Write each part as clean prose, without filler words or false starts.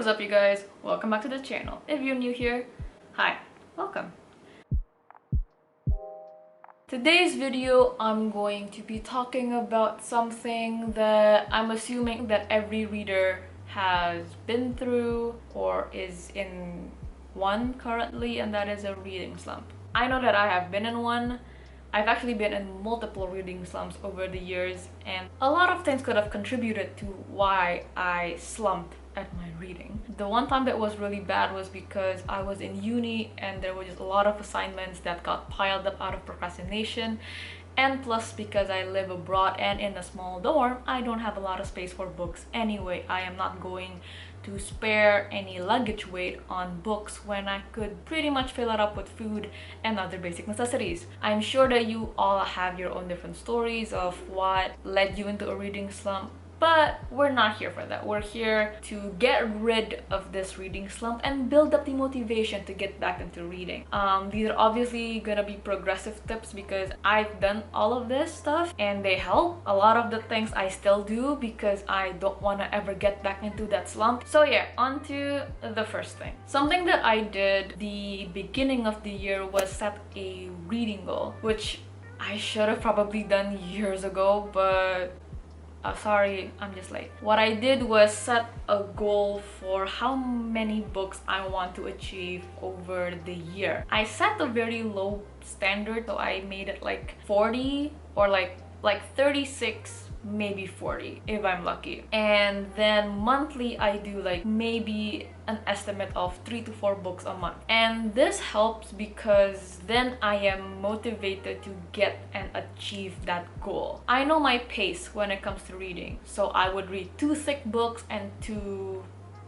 up, you guys? Welcome back to the channel. If you're new here, hi, welcome. Today's video, I'm going to be talking about something that I'm assuming that every reader has been through or is in one currently, and that is a reading slump. I know that I have been in one. I've actually been in multiple reading slumps over the years, and a lot of things could have contributed to why I slumped at my reading. The one time that was really bad was because I was in uni and there were just a lot of assignments that got piled up out of procrastination, and plus because I live abroad and in a small dorm, I don't have a lot of space for books anyway. I am not going to spare any luggage weight on books when I could pretty much fill it up with food and other basic necessities. I'm sure that you all have your own different stories of what led you into a reading slump, but we're not here for that. We're here to get rid of this reading slump and build up the motivation to get back into reading. These are obviously gonna be progressive tips because I've done all of this stuff and they help. A lot of the things I still do because I don't want to ever get back into that slump. So yeah, on to the first thing. Something that I did the beginning of the year was set a reading goal, which I should have probably done years ago, but sorry, I'm just late. What I did was set a goal for how many books I want to achieve over the year. I set a very low standard, so I made it like 40 or like 36, maybe 40 if I'm lucky. And then monthly I do like maybe an estimate of 3 to 4 books a month. And this helps because then I am motivated to get and achieve that goal. I know my pace when it comes to reading, so I would read 2 thick books and 2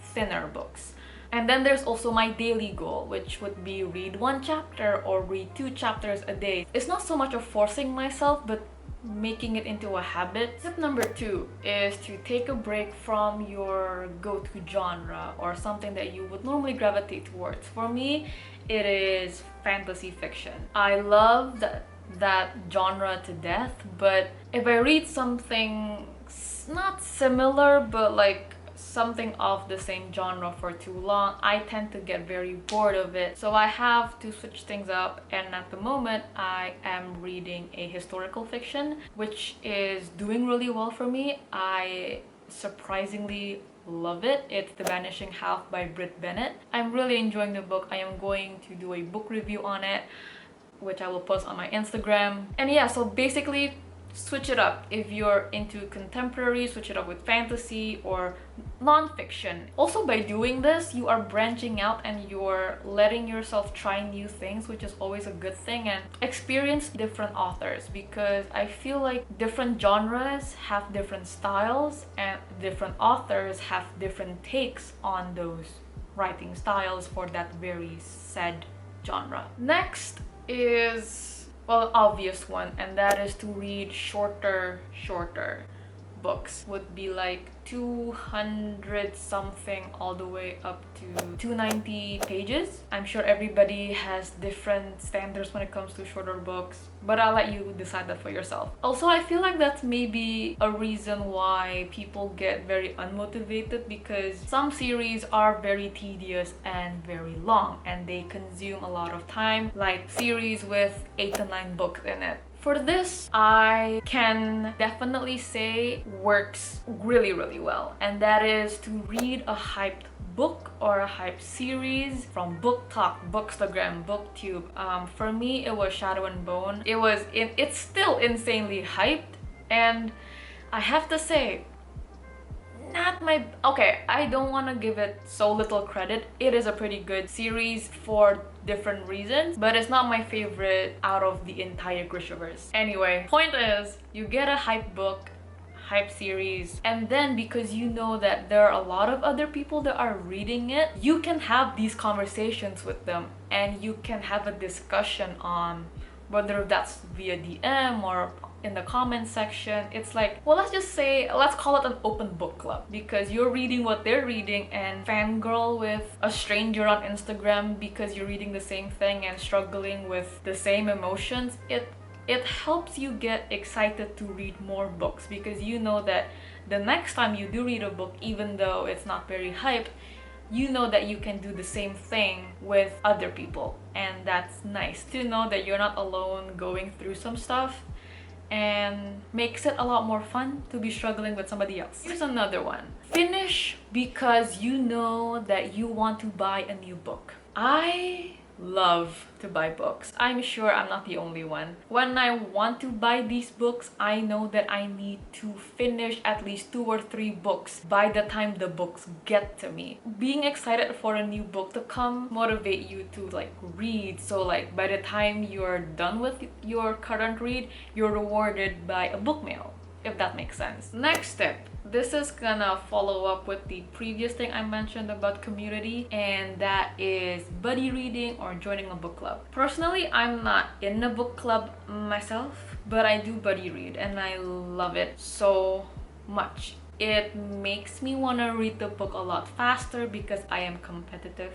thinner books. And then there's also my daily goal, which would be read 1 chapter or read 2 chapters a day. It's not so much of forcing myself, but making it into a habit. Tip number 2 is to take a break from your go-to genre or something that you would normally gravitate towards. For me, it is fantasy fiction. I love that genre to death, but if I read something not similar but like something of the same genre for too long, I tend to get very bored of it. So I have to switch things up, and at the moment I am reading a historical fiction, which is doing really well for me. I surprisingly love it. It's The Vanishing Half by Britt Bennett. I'm really enjoying the book. I am going to do a book review on it, which I will post on my Instagram. And yeah, so basically switch it up. If you're into contemporary, switch it up with fantasy or non-fiction. Also, by doing this, you are branching out and you're letting yourself try new things, which is always a good thing, and experience different authors, because I feel like different genres have different styles and different authors have different takes on those writing styles for that very said genre. Next is, well, obvious one, and that is to read shorter books. Would be like 200 something all the way up to 290 pages. I'm sure everybody has different standards when it comes to shorter books, but I'll let you decide that for yourself. Also, I feel like that's maybe a reason why people get very unmotivated, because some series are very tedious and very long and they consume a lot of time, like series with 8 to 9 books in it. For this, I can definitely say works really well, and that is to read a hyped book or a hyped series from Book Talk, Bookstagram, BookTube. For me, it was Shadow and Bone. It's still insanely hyped, and I have to say, I don't want to give it so little credit. It is a pretty good series for different reasons, but it's not my favorite out of the entire Grishaverse. Anyway, point is, you get a hype book, hype series, and then because you know that there are a lot of other people that are reading it, you can have these conversations with them and you can have a discussion on whether that's via DM or in the comment section. It's like, well, let's call it an open book club, because you're reading what they're reading and fangirl with a stranger on Instagram because you're reading the same thing and struggling with the same emotions. It helps you get excited to read more books, because you know that the next time you do read a book, even though it's not very hyped, you know that you can do the same thing with other people, and that's nice to know that you're not alone going through some stuff, and makes it a lot more fun to be struggling with somebody else. Here's another one. Finish because you know that you want to buy a new book. I love to buy books. I'm sure I'm not the only one. When I want to buy these books, I know that I need to finish at least 2 or 3 books by the time the books get to me. Being excited for a new book to come motivate you to like read, so like by the time you're done with your current read, you're rewarded by a book mail, if that makes sense. Next tip. This is gonna follow up with the previous thing I mentioned about community, and that is buddy reading or joining a book club. Personally, I'm not in a book club myself, but I do buddy read and I love it so much. It makes me want to read the book a lot faster because I am competitive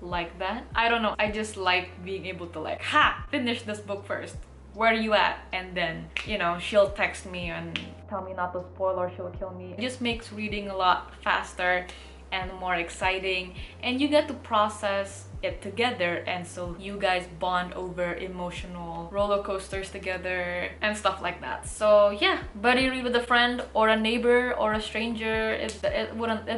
like that. I don't know, I just like being able to like, finish this book first. Where are you at? And then, you know, she'll text me and tell me not to spoil or she'll kill me. It just makes reading a lot faster and more exciting, and you get to process it together, and so you guys bond over emotional roller coasters together and stuff like that. So yeah, buddy read with a friend or a neighbor or a stranger, it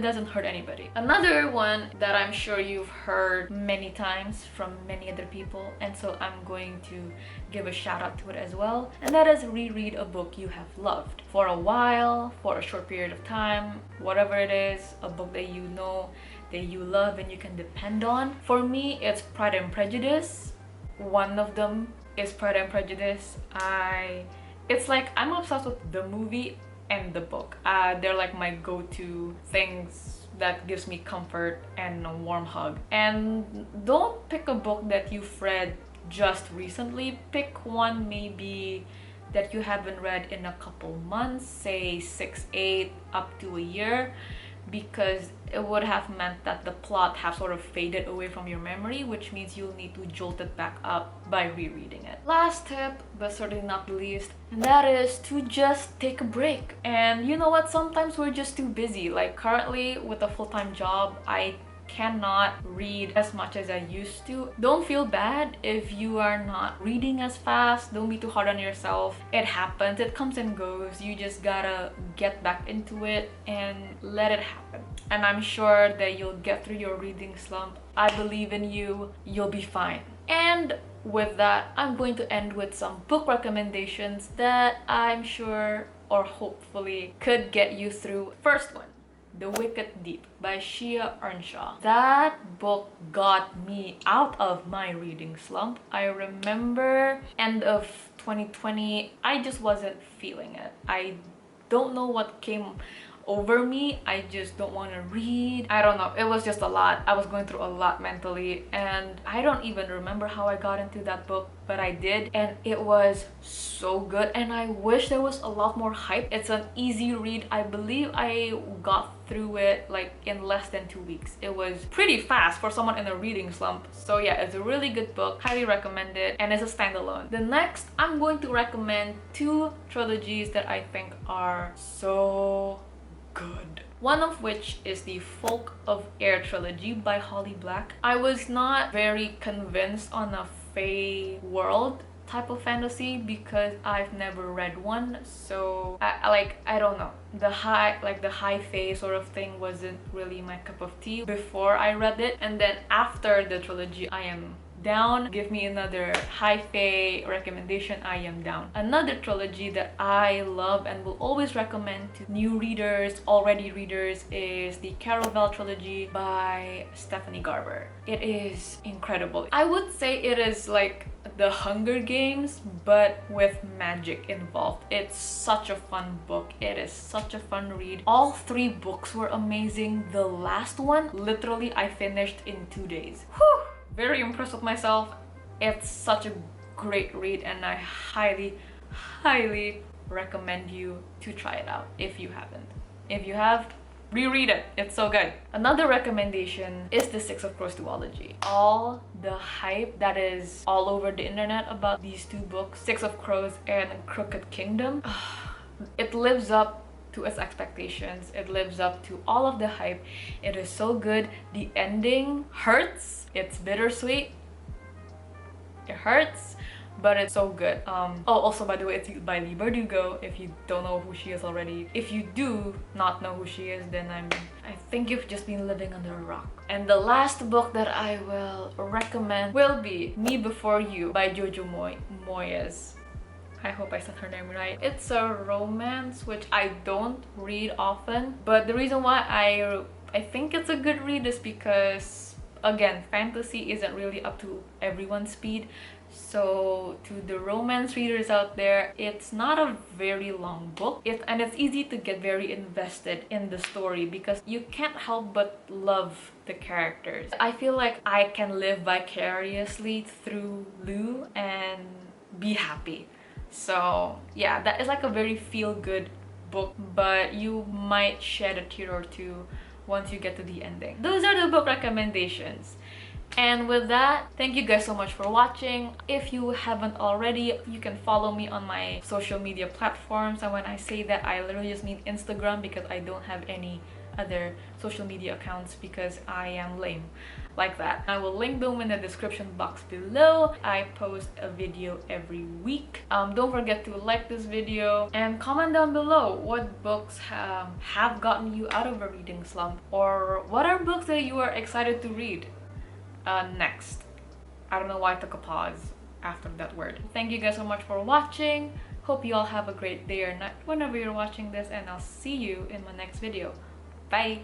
doesn't hurt anybody. Another one that I'm sure you've heard many times from many other people, and so I'm going to give a shout out to it as well, and that is reread a book you have loved for a while, for a short period of time, whatever it is, a book that you know that you love and you can depend on. For me, it's Pride and Prejudice. One of them is Pride and Prejudice. It's like I'm obsessed with the movie and the book. They're like my go-to things that gives me comfort and a warm hug. And don't pick a book that you've read just recently. Pick one maybe that you haven't read in a couple months, say 6, 8, up to a year, because it would have meant that the plot have sort of faded away from your memory, which means you'll need to jolt it back up by rereading it. Last tip, but certainly not the least, and that is to just take a break. And you know what, sometimes we're just too busy. Like currently with a full-time job, I cannot read as much as I used to. Don't feel bad if you are not reading as fast. Don't be too hard on yourself. It happens, it comes and goes. You just gotta get back into it and let it happen. And I'm sure that you'll get through your reading slump. I believe in you. You'll be fine. And with that, I'm going to end with some book recommendations that I'm sure or hopefully could get you through. First one, The Wicked Deep by Shia Earnshaw. That book got me out of my reading slump. I remember end of 2020, I just wasn't feeling it. I don't know what came over me. I just don't want to read. I don't know, it was just a lot. I was going through a lot mentally, and I don't even remember how I got into that book, but I did, and it was so good, and I wish there was a lot more hype. It's an easy read. I believe I got through it like in less than 2 weeks. It was pretty fast for someone in a reading slump. So yeah, it's a really good book, highly recommend it, and it's a standalone. The next, I'm going to recommend 2 trilogies that I think are so good. One of which is the Folk of Air trilogy by Holly Black. I was not very convinced on a fae world type of fantasy because I've never read one, so I don't know, the high fae sort of thing wasn't really my cup of tea before I read it. And then after the trilogy, I am down. Give me another high fae recommendation, I am down. Another trilogy that I love and will always recommend to new readers, already readers, is the Caraval trilogy by Stephanie Garber. It is incredible. I would say it is like the Hunger Games but with magic involved. It's such a fun book. It is such a fun read. All 3 books were amazing. The last one, literally I finished in 2 days. Whew! Very impressed with myself. It's such a great read, and I highly recommend you to try it out if you haven't. If you have, reread it. It's so good. Another recommendation is the Six of Crows duology. All the hype that is all over the internet about these 2 books, Six of Crows and Crooked Kingdom, it lives up to its expectations. It lives up to all of the hype. It is so good. The ending hurts. It's bittersweet. It hurts, but it's so good. Oh, also, by the way, it's by Lee Bardugo, if you don't know who she is already. If you do not know who she is, then I think you've just been living under a rock. And the last book that I will recommend will be Me Before You by Jojo Moyes. I hope I said her name right. It's a romance which I don't read often, but the reason why I think it's a good read is because, again, fantasy isn't really up to everyone's speed. So to the romance readers out there, it's not a very long book, and it's easy to get very invested in the story because you can't help but love the characters. I feel like I can live vicariously through Lou and be happy. So yeah, that is like a very feel-good book, but you might shed a tear or two once you get to the ending. Those are the book recommendations. And with that, thank you guys so much for watching. If you haven't already, you can follow me on my social media platforms. And when I say that, I literally just mean Instagram, because I don't have any other social media accounts because I am lame like that. I will link them in the description box below. I post a video every week. Don't forget to like this video and comment down below what books have gotten you out of a reading slump, or what are books that you are excited to read next. I don't know why I took a pause after that word. Thank you guys so much for watching. Hope you all have a great day or night whenever you're watching this, and I'll see you in my next video. Bye!